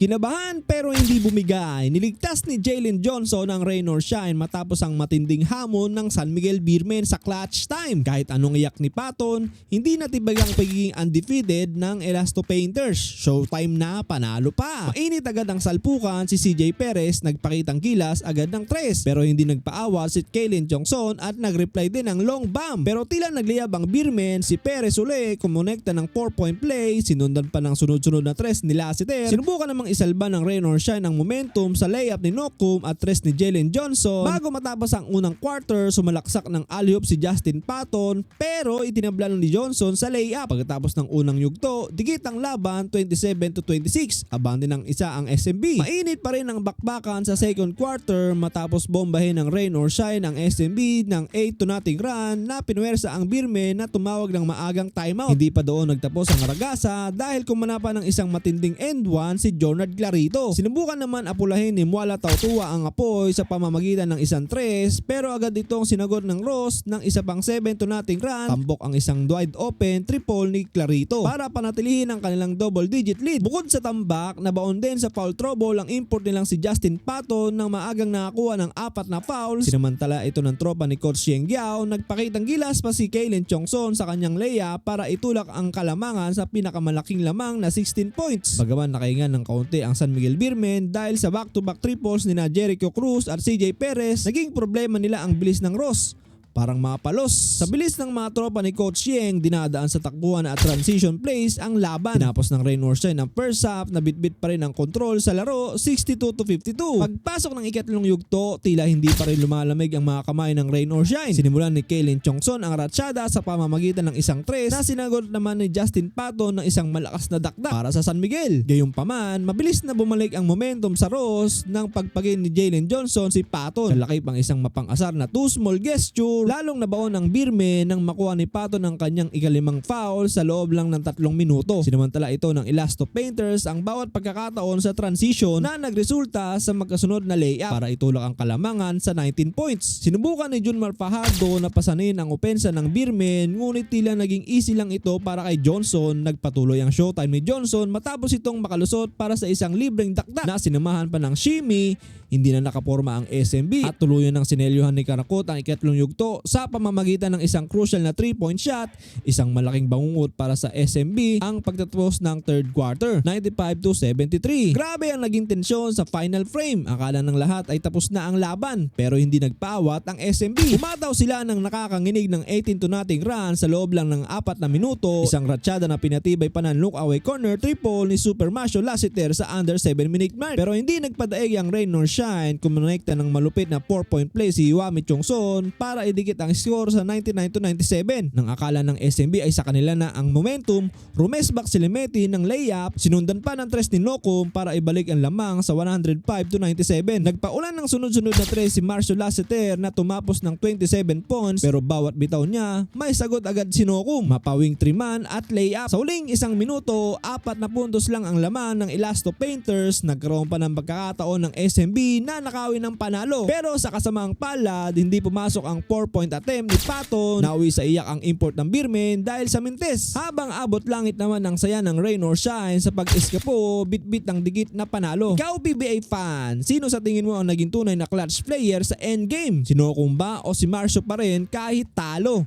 Kinabahan pero hindi bumigay. Niligtas ni Jalen Johnson ang rain or shine matapos ang matinding hamon ng San Miguel Beermen sa clutch time. Kahit anong iyak ni Patton, hindi natibag ang pagiging undefeated ng Elasto Painters. Showtime na, panalo pa. Mainit agad ang salpukan, si CJ Perez nagpakitang gilas agad ng tres pero hindi nagpaawa si Kalen Johnson at nagreply din ng long bomb. Pero tila nagliyab ang Beermen, si Perez uli kumonekta ng 4-point play, sinundan pa ng sunod-sunod na tres ni Lassiter. Sinubukan namang isalba ng rain or shine ang momentum sa layup ni Nokum at tres ni Jalen Johnson. Bago matapos ang unang quarter, sumalaksak ng alley-oop si Justin Patton pero itinabla ni Johnson sa layup. Pagkatapos ng unang yugto, dikit ang laban 27-26. Abang din ng isa ang SMB. Mainit pa rin ang bakbakan sa second quarter matapos bombahin ng rain or shine ang SMB ng 8-0 run na pinuwersa ang Beermen na tumawag ng maagang timeout. Hindi pa doon nagtapos ang ragasa dahil kumana pa ng isang matinding end one si Jonard Clarito. Sinubukan naman apulahin ni Muala Tautua ang apoy sa pamamagitan ng isang tres pero agad itong sinagot ng Ross ng isa pang 7-0 run. Tambok ang isang wide open triple ni Clarito para panatilihin ang kanilang double-digit lead. Bukod sa tambak, nabaon din sa foul trouble ang import nilang si Justin Patton nang maagang nakakuha ng 4 na fouls. Sinamantala ito ng tropa ni Coach Xieng Giao, nagpakitang gilas pa si Kalen Chongson sa kanyang layup para itulak ang Kalamangan sa pinakamalaking lamang na 16 points. Bagaman nakahingan ng kaunti ang San Miguel Beermen dahil sa back-to-back triples ni Jericho Cruz at CJ Perez, naging problema nila ang bilis ng Ross. Parang mapalos. Sa bilis ng mga tropa ni Coach Xieng, dinadaan sa takbuhan at transition plays ang laban. Tinapos ng rain or shine ng first half, nabitbit pa rin ang control sa laro 62-52. Pagpasok ng ikatlong yugto, tila hindi pa rin lumalamig ang mga kamay ng rain or shine. Sinimulan ni Kalen Chongson ang ratsyada sa pamamagitan ng isang tres na sinagot naman ni Justin Patton ng isang malakas na dakdak para sa San Miguel. Gayunpaman, mabilis na bumalik ang momentum sa Ross ng pagpagin ni Jalen Johnson si Patton. Nalaki pang isang mapang-asar na too small gesture. Lalong nabaon ang Beermen nang makuha ni Patton ang kanyang ikalimang foul sa loob lang ng 3 minuto. Sinamantala ito ng Elasto Painters ang bawat pagkakataon sa transition na nagresulta sa magkasunod na layup para itulak ang Kalamangan sa 19 points. Sinubukan ni Junmar Fajardo na pasanin ang opensa ng Beermen ngunit tila naging easy lang ito para kay Johnson. Nagpatuloy ang showtime ni Johnson matapos itong makalusot para sa isang libreng dakdak na sinamahan pa ng shimmy. Hindi na nakaporma ang SMB at tuluyan ng sinelyuhan ni Karakot ang ikatlong yugto sa pamamagitan ng isang crucial na 3-point shot, isang malaking bangungot para sa SMB ang pagtatapos ng third quarter, 95-73. Grabe ang naging tensyon sa final frame. Akala ng lahat ay tapos na ang laban pero hindi nagpaawat ang SMB. Umataw sila ng nakakanginig ng 18-0 run sa loob lang ng 4 na minuto. Isang ratsyada na pinatibay pa ng look-away corner triple ni Super Macho Lassiter sa under 7-minute mark. Pero hindi nagpadaig ang rain or shine, kumonekta ng malupit na 4-point play si Iwami Chongson para idikit ang score sa 99-97. Nang akala ng SMB ay sa kanila na ang momentum, rumesbak si Lemeti ng layup, sinundan pa ng tres ni Nokum para ibalik ang lamang sa 105-97. Nagpaulan ng sunod-sunod na tres si Marcio Lassiter na tumapos ng 27 points pero bawat bitaw niya may sagot agad si Nokum, mapawing 3-man at layup. Sa huling isang minuto, 4 na puntos lang ang laman ng Elasto Painters. Nagkaroon pa ng pagkakataon ng SMB na nakawin ng panalo pero sa kasamaang palad hindi pumasok ang 4-point attempt ni Patton. Nauwi sa iyak ang import ng Beermen dahil sa mintes. Habang abot langit naman ang saya ng rain or shine sa pag-eskapo, bit-bit ng digit na panalo. Ikaw PBA fan, sino sa tingin mo ang naging tunay na clutch player sa endgame? Si Nokum ba o si Marcio pa rin kahit talo?